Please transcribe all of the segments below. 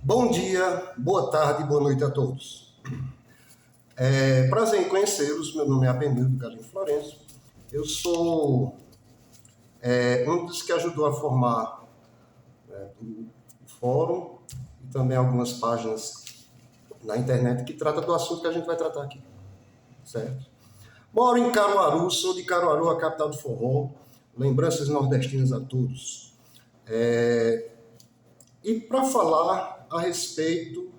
Bom dia, boa tarde, boa noite a todos. Prazer em conhecê-los, meu nome é Abenildo Galinho Florencio. Eu sou um dos que ajudou a formar o fórum e também algumas páginas na internet que trata do assunto que a gente vai tratar aqui, certo? Moro em Caruaru, sou de Caruaru, a capital do forró. Lembranças nordestinas a todos. E para falar a respeito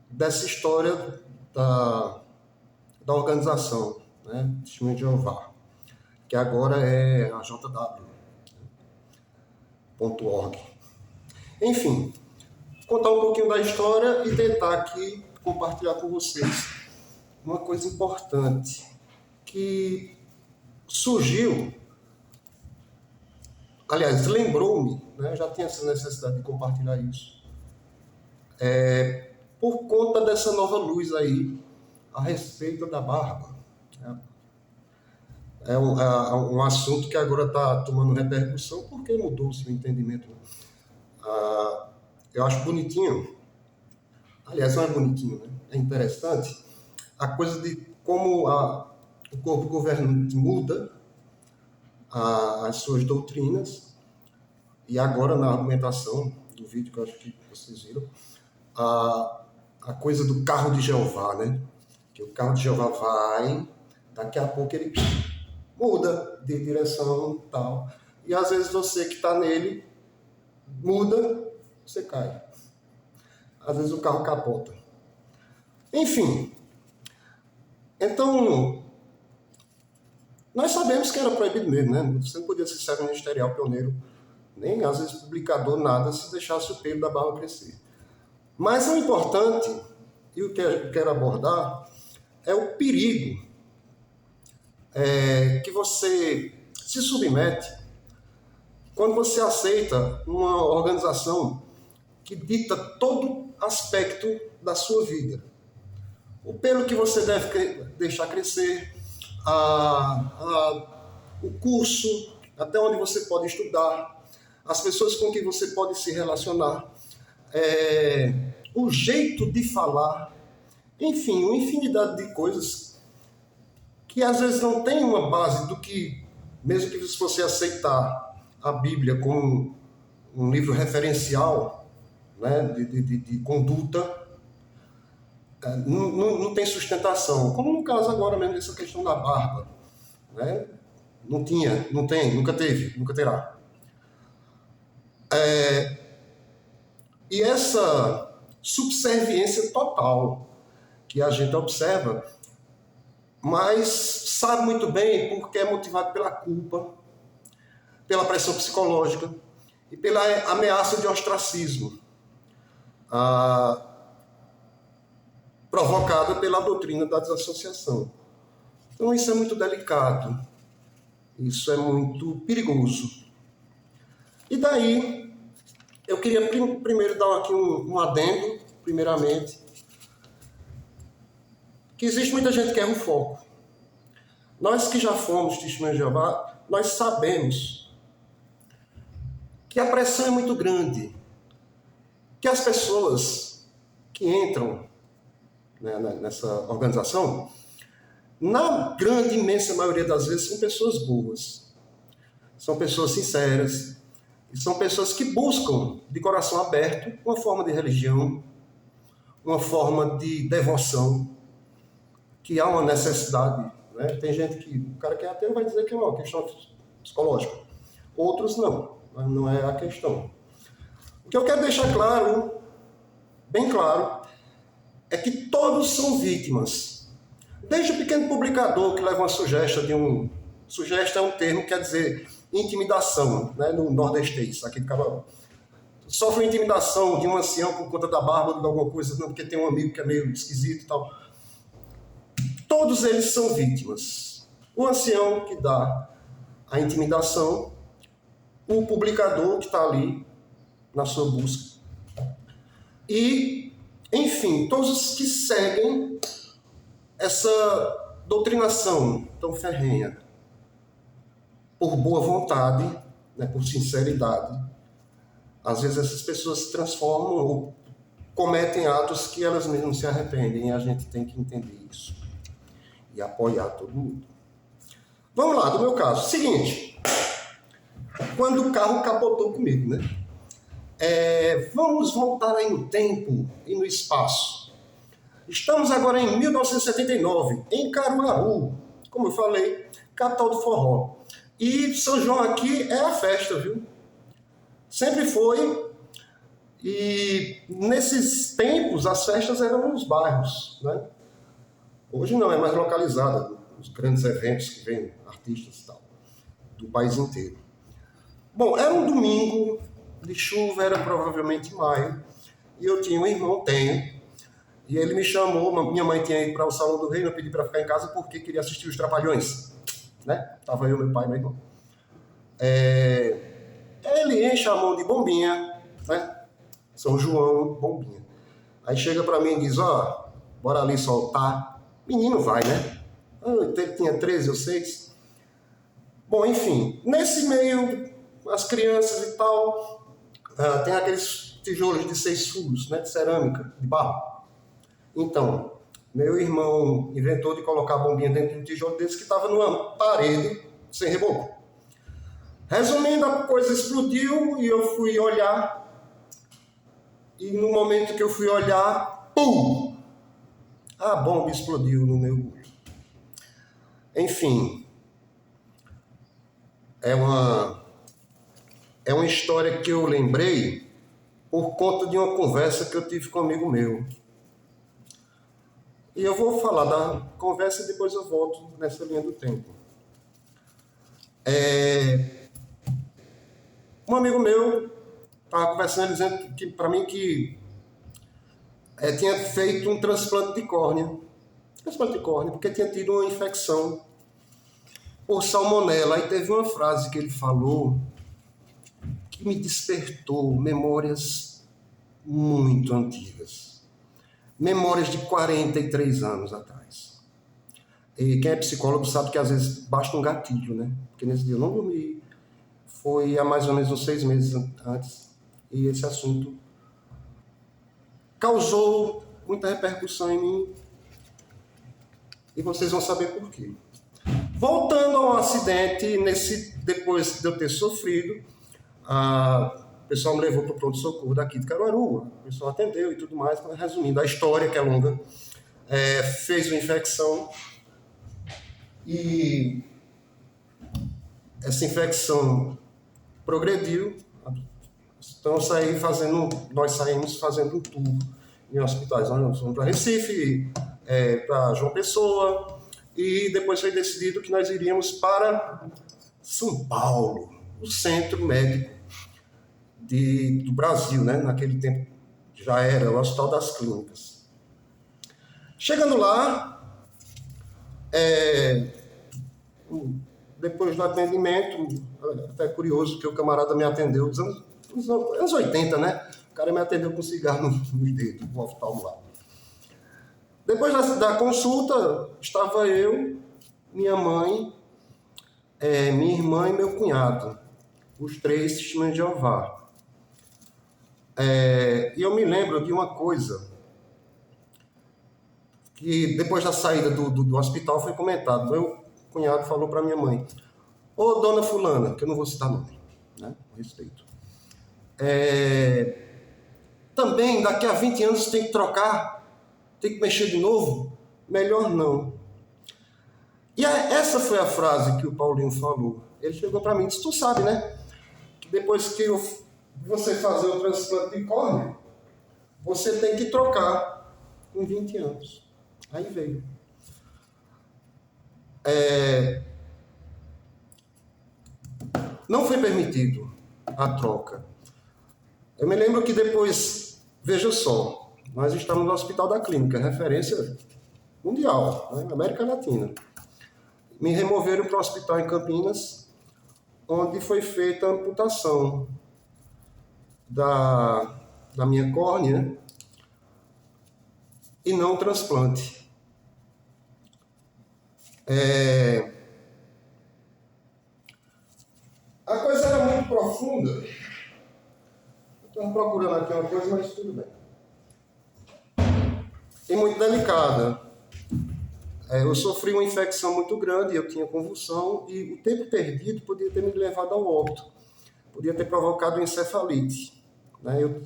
dessa história da organização, né, Testemunho de Jeová, que agora é a jw.org. Enfim, contar um pouquinho da história e tentar aqui compartilhar com vocês uma coisa importante que surgiu, aliás, lembrou-me, né, já tinha essa necessidade de compartilhar isso, por conta dessa nova luz aí a respeito da barba. É um assunto que agora está tomando repercussão porque mudou-se o entendimento. Eu acho bonitinho, aliás, não é bonitinho, né? É interessante a coisa de como o corpo governante muda as suas doutrinas, e agora na argumentação do vídeo que eu acho que vocês viram, a coisa do carro de Jeová, né? Que o carro de Jeová vai, daqui a pouco ele muda de direção e tal. E às vezes você que está nele muda, você cai. Às vezes o carro capota. Enfim. Então, nós sabemos que era proibido mesmo, né? Você não podia ser servo ministerial, pioneiro, nem às vezes publicador, nada, se deixasse o pelo da barba crescer. Mas o importante, e o que eu quero abordar, é o perigo que você se submete quando você aceita uma organização que dita todo aspecto da sua vida. O pelo que você deve deixar crescer, o curso, até onde você pode estudar, as pessoas com quem você pode se relacionar, o jeito de falar, enfim, uma infinidade de coisas que às vezes não tem uma base do que, mesmo que se você aceitar a Bíblia como um livro referencial, né, de conduta, não tem sustentação, como no caso agora mesmo dessa questão da barba, né? Não tinha, não tem, nunca teve, nunca terá. E essa subserviência total que a gente observa, mas sabe muito bem porque é motivado pela culpa, pela pressão psicológica e pela ameaça de ostracismo provocada pela doutrina da desassociação. Então isso é muito delicado, isso é muito perigoso. E daí, eu queria primeiro dar aqui um adendo, primeiramente, que existe muita gente que erra o foco. Nós que já fomos testemunhas de Jeová, nós sabemos que a pressão é muito grande, que as pessoas que entram, né, nessa organização, na grande, imensa maioria das vezes, são pessoas boas, são pessoas sinceras, e são pessoas que buscam, de coração aberto, uma forma de religião, uma forma de devoção, que há uma necessidade, né? Tem gente que, o cara que é ateu vai dizer que é uma questão psicológica, outros não, mas não é a questão. O que eu quero deixar claro, bem claro, é que todos são vítimas. Desde o pequeno publicador que leva uma sugestão de um... Sugestão é um termo que quer dizer intimidação, né, no nordestês, aqui de Caruaru. Sofre intimidação de um ancião por conta da barba, de alguma coisa, não, porque tem um amigo que é meio esquisito e tal. Todos eles são vítimas. O ancião que dá a intimidação, o publicador que está ali na sua busca. E, enfim, todos os que seguem essa doutrinação tão ferrenha, por boa vontade, né, por sinceridade, às vezes essas pessoas se transformam ou cometem atos que elas mesmas se arrependem, e a gente tem que entender isso e apoiar todo mundo. Vamos lá, do meu caso. Seguinte, quando o carro capotou comigo, né? Vamos voltar aí no tempo e no espaço. Estamos agora em 1979, em Caruaru, como eu falei, capital do forró. E São João aqui é a festa, viu? Sempre foi. E nesses tempos as festas eram nos bairros, né? Hoje não, é mais localizada, os grandes eventos que vêm artistas e tal, do país inteiro. Bom, era um domingo de chuva, era provavelmente maio, e eu tinha um irmão, e ele me chamou, minha mãe tinha ido para o Salão do Reino, eu pedi para ficar em casa porque queria assistir os Trapalhões, né? Tava eu, meu pai e meu irmão. Ele enche a mão de bombinha, né? São João, bombinha. Aí chega para mim e diz, bora ali soltar. Menino vai, né? Ele tinha 13 ou 6. Bom, enfim, nesse meio, as crianças e tal, tem aqueles tijolos de 6 furos, né? De cerâmica, de barro. Então, meu irmão inventou de colocar a bombinha dentro de um tijolo desse que estava numa parede sem reboco. Resumindo, a coisa explodiu e eu fui olhar. E no momento que eu fui olhar, pum! A bomba explodiu no meu olho. Enfim, é uma história que eu lembrei por conta de uma conversa que eu tive com um amigo meu. E eu vou falar da conversa e depois eu volto nessa linha do tempo. Um amigo meu estava conversando, dizendo que para mim que tinha feito um transplante de córnea. Porque tinha tido uma infecção por salmonela. Aí teve uma frase que ele falou que me despertou memórias muito antigas. Memórias de 43 anos atrás. E quem é psicólogo sabe que às vezes basta um gatilho, né? Porque nesse dia eu não dormi. Foi há mais ou menos uns 6 meses antes. E esse assunto causou muita repercussão em mim. E vocês vão saber por quê. Voltando ao acidente, depois de eu ter sofrido, o pessoal me levou para o pronto-socorro daqui de Caruaru. O pessoal atendeu e tudo mais. Mas, resumindo a história, que é longa, fez uma infecção. E essa infecção progrediu. Então nós saímos fazendo um tour em hospitais. Nós fomos para Recife, para João Pessoa, e depois foi decidido que nós iríamos para São Paulo, o centro médico do Brasil, né? Naquele tempo já era o Hospital das Clínicas. Chegando lá, depois do atendimento, até curioso que o camarada me atendeu nos anos 80, né? O cara me atendeu com cigarro nos dedos, o oftalmo lá. Depois da consulta, estava eu, minha mãe, minha irmã e meu cunhado, os 3 testemunhas de Jeová. E eu me lembro de uma coisa que depois da saída do hospital foi comentado. Meu cunhado falou para minha mãe, ô dona fulana, que eu não vou citar nome, né? Respeito. Também daqui a 20 anos tem que trocar, tem que mexer de novo? Melhor não. E essa foi a frase que o Paulinho falou. Ele chegou para mim e disse, tu sabe, né? Que depois que você fazer o transplante de córnea, você tem que trocar com 20 anos. Aí veio. Não foi permitido a troca. Eu me lembro que depois, veja só, nós estamos no Hospital da Clínica, referência mundial, né, América Latina. Me removeram para o hospital em Campinas, onde foi feita a amputação da minha córnea e não o transplante. A coisa era muito profunda, Estamos procurando aqui uma coisa, mas tudo bem. E muito delicada. Eu sofri uma infecção muito grande, eu tinha convulsão e o tempo perdido podia ter me levado ao óbito. Podia ter provocado encefalite. Eu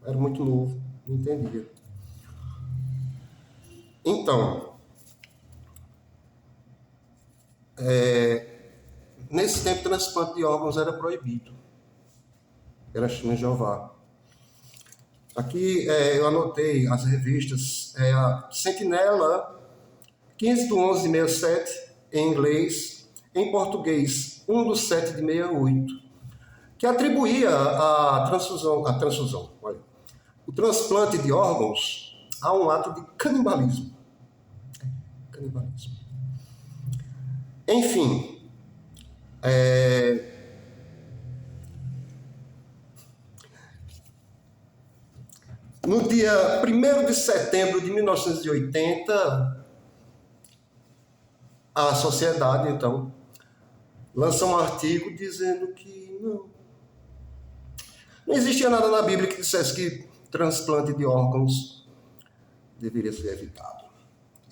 era muito novo, não entendia. Então, nesse tempo, transplante de órgãos era proibido. Era Testemunho de Jeová. Aqui eu anotei as revistas, a Sentinela, 15/11/67, em inglês, em português, 1/7/68, que atribuía o transplante de órgãos a um ato de canibalismo. Enfim, no dia 1º de setembro de 1980, a sociedade, então, lança um artigo dizendo que não existia nada na Bíblia que dissesse que transplante de órgãos deveria ser evitado.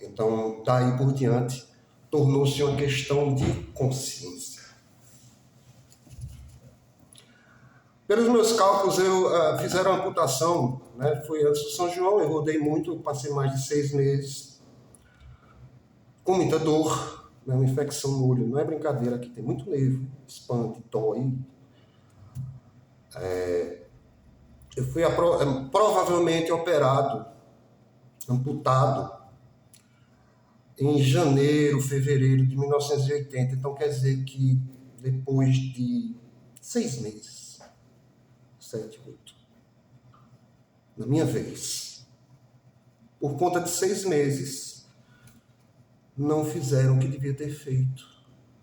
Então, daí por diante, tornou-se uma questão de consciência. Pelos meus cálculos, fizeram a amputação, foi antes do São João, eu rodei muito, passei mais de 6 meses, com muita dor, uma infecção no olho, não é brincadeira, aqui tem muito nervo, espanta, dói. Eu fui provavelmente operado, amputado, em janeiro, fevereiro de 1980. Então quer dizer que depois de 6 meses, 7, 8, na minha vez, por conta de 6 meses, não fizeram o que devia ter feito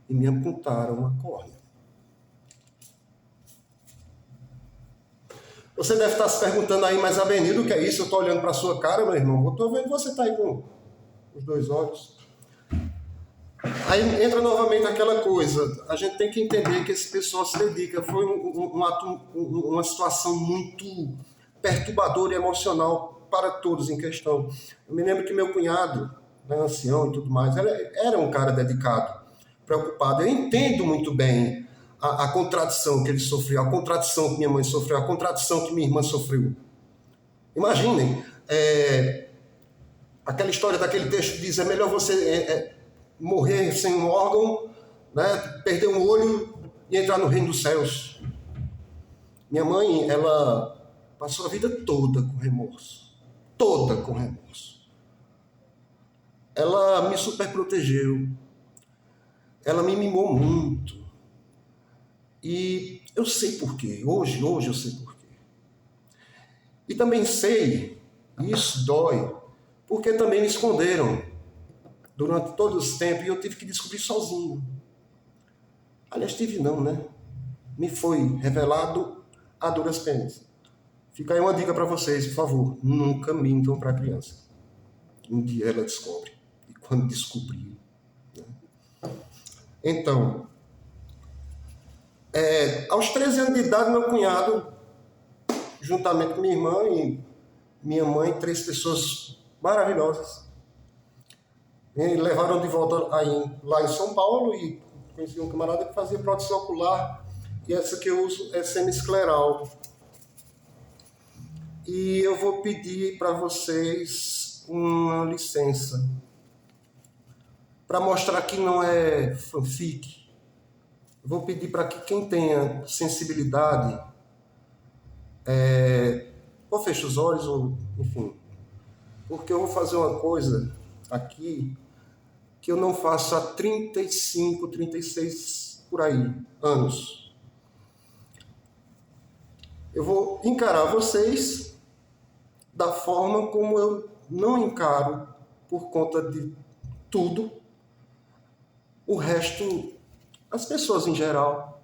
e me amputaram a córnea. Você deve estar se perguntando aí, mas Avenida, o que é isso? Eu estou olhando para a sua cara, meu irmão. Eu estou vendo que você está aí com os 2 olhos. Aí entra novamente aquela coisa. A gente tem que entender que esse pessoal se dedica. Foi uma situação muito perturbadora e emocional para todos em questão. Eu me lembro que meu cunhado, ancião e tudo mais, era um cara dedicado, preocupado. Eu entendo muito bem a contradição que ele sofreu, a contradição que minha mãe sofreu, a contradição que minha irmã sofreu. Imaginem, aquela história daquele texto que diz: é melhor você morrer sem um órgão, perder um olho e entrar no reino dos céus. Minha mãe, ela passou a vida toda com remorso. Toda com remorso. Ela me superprotegeu. Ela me mimou muito. E eu sei por quê. Hoje eu sei por quê. E também sei, e isso dói, porque também me esconderam durante todo esse tempo e eu tive que descobrir sozinho. Aliás, me foi revelado a duras penas. Fica aí uma dica para vocês, por favor. Nunca mintam para a criança. Um dia ela descobre. E quando descobrir... Então, aos 13 anos de idade, meu cunhado, juntamente com minha irmã e minha mãe, 3 pessoas maravilhosas, me levaram de volta lá em São Paulo e conheci um camarada que fazia prótese ocular, e essa que eu uso é semiscleral. E eu vou pedir para vocês uma licença para mostrar que não é fanfic. Eu vou pedir para que quem tenha sensibilidade ou feche os olhos, ou enfim, porque eu vou fazer uma coisa aqui que eu não faço há 35, 36 por aí anos. Eu vou encarar vocês da forma como eu não encaro, por conta de tudo, o resto, as pessoas em geral.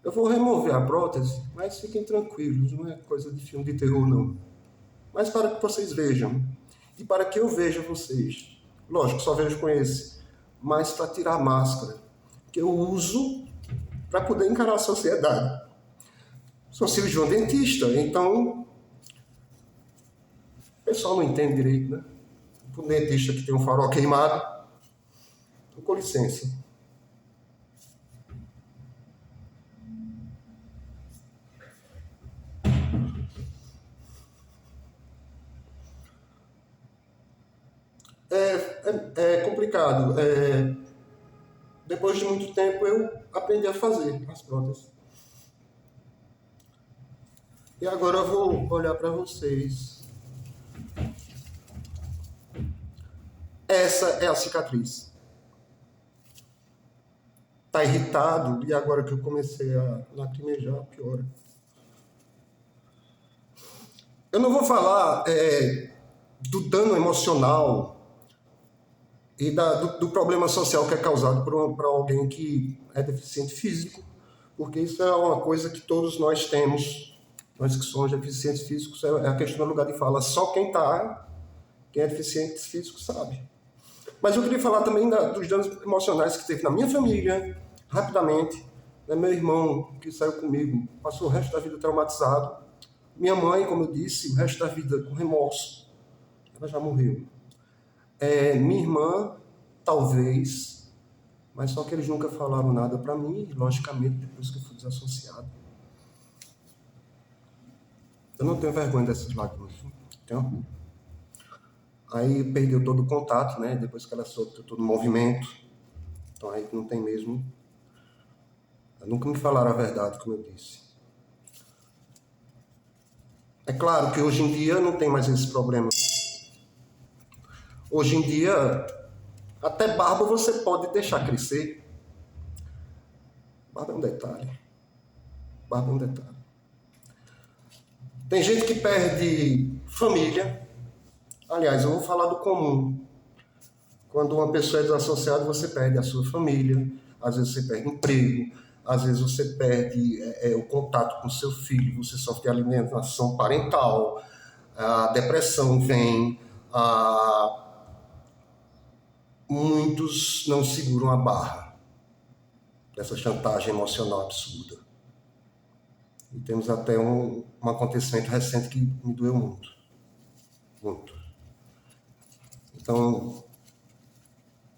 Eu vou remover a prótese, mas fiquem tranquilos, não é coisa de filme de terror, não. Mas para que vocês vejam, e para que eu veja vocês. Lógico, só vejo com esse, mas para tirar a máscara, que eu uso para poder encarar a sociedade. Sou cirurgião dentista, então o pessoal não entende direito, né? O dentista que tem um farol queimado, então, com licença. É complicado. Depois de muito tempo eu aprendi a fazer as próteses. E agora eu vou olhar para vocês. Essa é a cicatriz. Tá irritado e agora que eu comecei a lacrimejar, piora. Eu não vou falar do dano emocional e do problema social que é causado por alguém que é deficiente físico, porque isso é uma coisa que todos nós temos, nós que somos deficientes físicos, é a questão do lugar de fala. Só quem é deficiente físico sabe. Mas eu queria falar também dos danos emocionais que teve na minha família, rapidamente. Meu irmão, que saiu comigo, passou o resto da vida traumatizado. Minha mãe, como eu disse, o resto da vida com remorso. Ela já morreu. Minha irmã, talvez, mas só que eles nunca falaram nada para mim, e, logicamente, depois que eu fui desassociado. Eu não tenho vergonha dessas lágrimas. Então, aí perdeu todo o contato, né? Depois que ela soltou todo o movimento. Então aí não tem mesmo. Nunca me falaram a verdade, como eu disse. É claro que hoje em dia não tem mais esse problema. Hoje em dia, até barba você pode deixar crescer. Barba é um detalhe. Barba é um detalhe. Tem gente que perde família. Aliás, eu vou falar do comum. Quando uma pessoa é desassociada, você perde a sua família. Às vezes você perde emprego. Às vezes você perde o contato com seu filho. Você sofre de alienação parental. A depressão vem. Muitos não seguram a barra dessa chantagem emocional absurda. E temos até um acontecimento recente que me doeu muito. Muito. Então,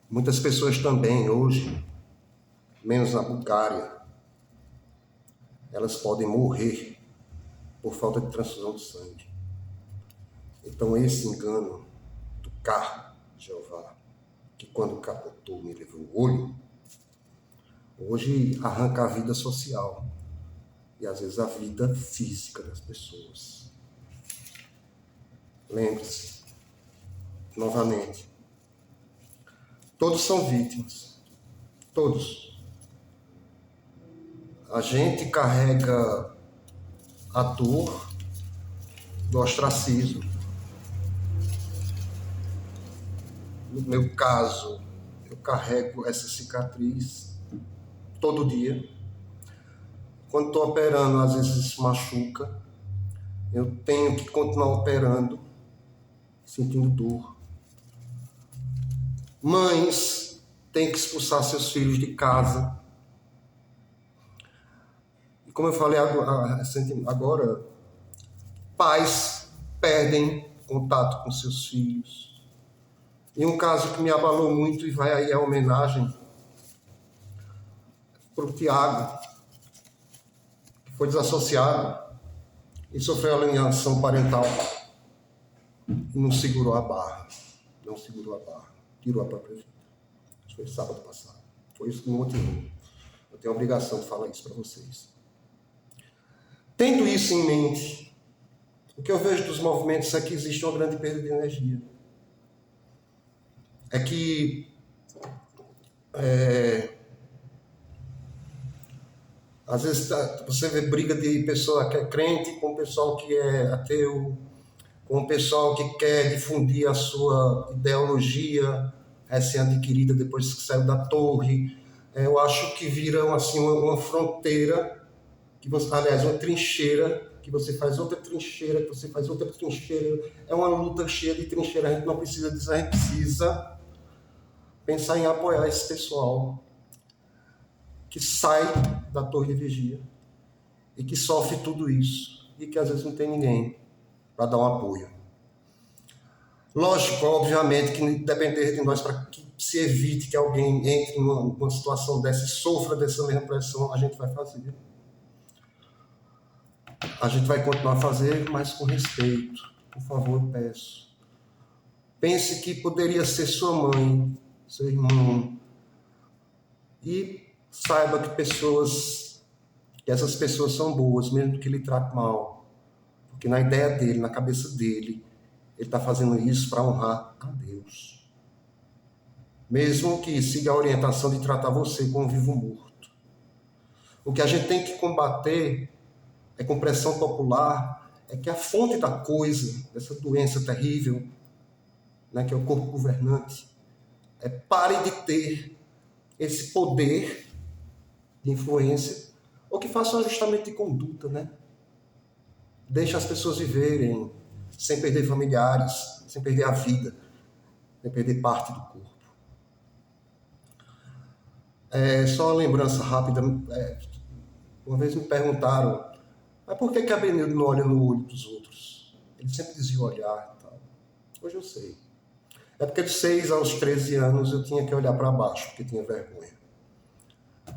muitas pessoas também hoje, menos na Bulgária, elas podem morrer por falta de transfusão de sangue. Então, esse engano do carro de Jeová, que quando capotou me levou o olho, hoje arranca a vida social e às vezes a vida física das pessoas. Lembre-se, novamente, todos são vítimas, todos. A gente carrega a dor do ostracismo. No meu caso, eu carrego essa cicatriz todo dia. Quando estou operando, às vezes isso machuca. Eu tenho que continuar operando, sentindo dor. Mães têm que expulsar seus filhos de casa. E como eu falei agora, pais perdem contato com seus filhos. E um caso que me abalou muito, e vai aí a homenagem para o Tiago, que foi desassociado e sofreu alienação parental e não segurou a barra. Não segurou a barra. Tirou a própria vida. Isso foi sábado passado. Foi isso que me motivou. Eu tenho a obrigação de falar isso para vocês. Tendo isso em mente, o que eu vejo dos movimentos é que existe uma grande perda de energia. É que às vezes você vê briga de pessoa que é crente com o pessoal que é ateu, com o pessoal que quer difundir a sua ideologia recém-adquirida depois que saiu da torre. Eu acho que vira assim, uma fronteira, aliás, uma trincheira, que você faz outra trincheira, que você faz outra trincheira. É uma luta cheia de trincheira. A gente não precisa disso, a gente precisa pensar em apoiar esse pessoal que sai da torre de vigia e que sofre tudo isso e que às vezes não tem ninguém para dar um apoio. Lógico, obviamente, que depender de nós para que se evite que alguém entre numa situação dessa e sofra dessa mesma pressão, a gente vai fazer. A gente vai continuar a fazer, mas com respeito. Por favor, eu peço. Pense que poderia ser sua mãe, seu irmão, e saiba que essas pessoas são boas, mesmo que ele trate mal. Porque na ideia dele, na cabeça dele, ele está fazendo isso para honrar a Deus. Mesmo que siga a orientação de tratar você como vivo morto. O que a gente tem que combater é com pressão popular, é que a fonte da coisa, dessa doença terrível, né, que é o corpo governante, pare de ter esse poder de influência, ou que faça um ajustamento de conduta, né? Deixe as pessoas viverem sem perder familiares, sem perder a vida, sem perder parte do corpo. Só uma lembrança rápida. Uma vez me perguntaram, mas por que a Benildo não olha no olho dos outros? Ele sempre dizia olhar e tal. Hoje eu sei. É porque de 6 aos 13 anos eu tinha que olhar para baixo, porque tinha vergonha.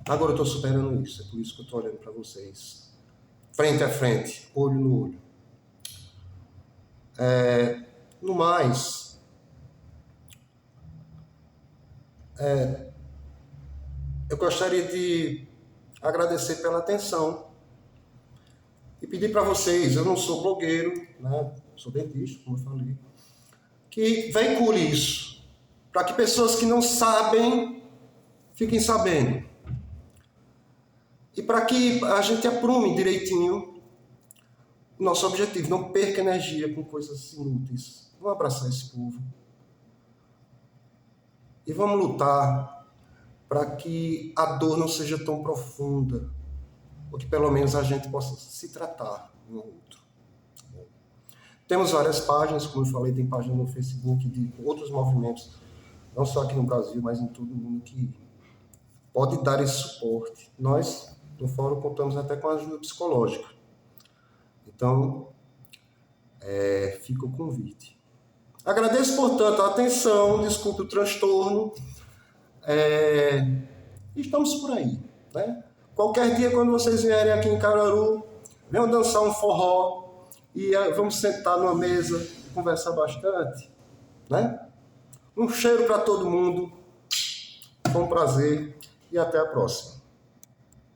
Agora eu estou superando isso, é por isso que eu estou olhando para vocês. Frente a frente, olho no olho. No mais, eu gostaria de agradecer pela atenção e pedir para vocês, eu não sou blogueiro, né? Sou dentista, como eu falei, que veicule isso, para que pessoas que não sabem fiquem sabendo. E para que a gente aprume direitinho o nosso objetivo, não perca energia com coisas inúteis. Vamos abraçar esse povo. E vamos lutar para que a dor não seja tão profunda, ou que pelo menos a gente possa se tratar um ao outro. Temos várias páginas, como eu falei, tem página no Facebook de outros movimentos, não só aqui no Brasil, mas em todo o mundo, que pode dar esse suporte. Nós, no Fórum, contamos até com a ajuda psicológica. Então, fica o convite. Agradeço, portanto, a atenção, desculpe o transtorno. Estamos por aí, né? Qualquer dia, quando vocês vierem aqui em Caruaru, venham dançar um forró e vamos sentar numa mesa e conversar bastante, né? Um cheiro para todo mundo, foi um prazer e até a próxima.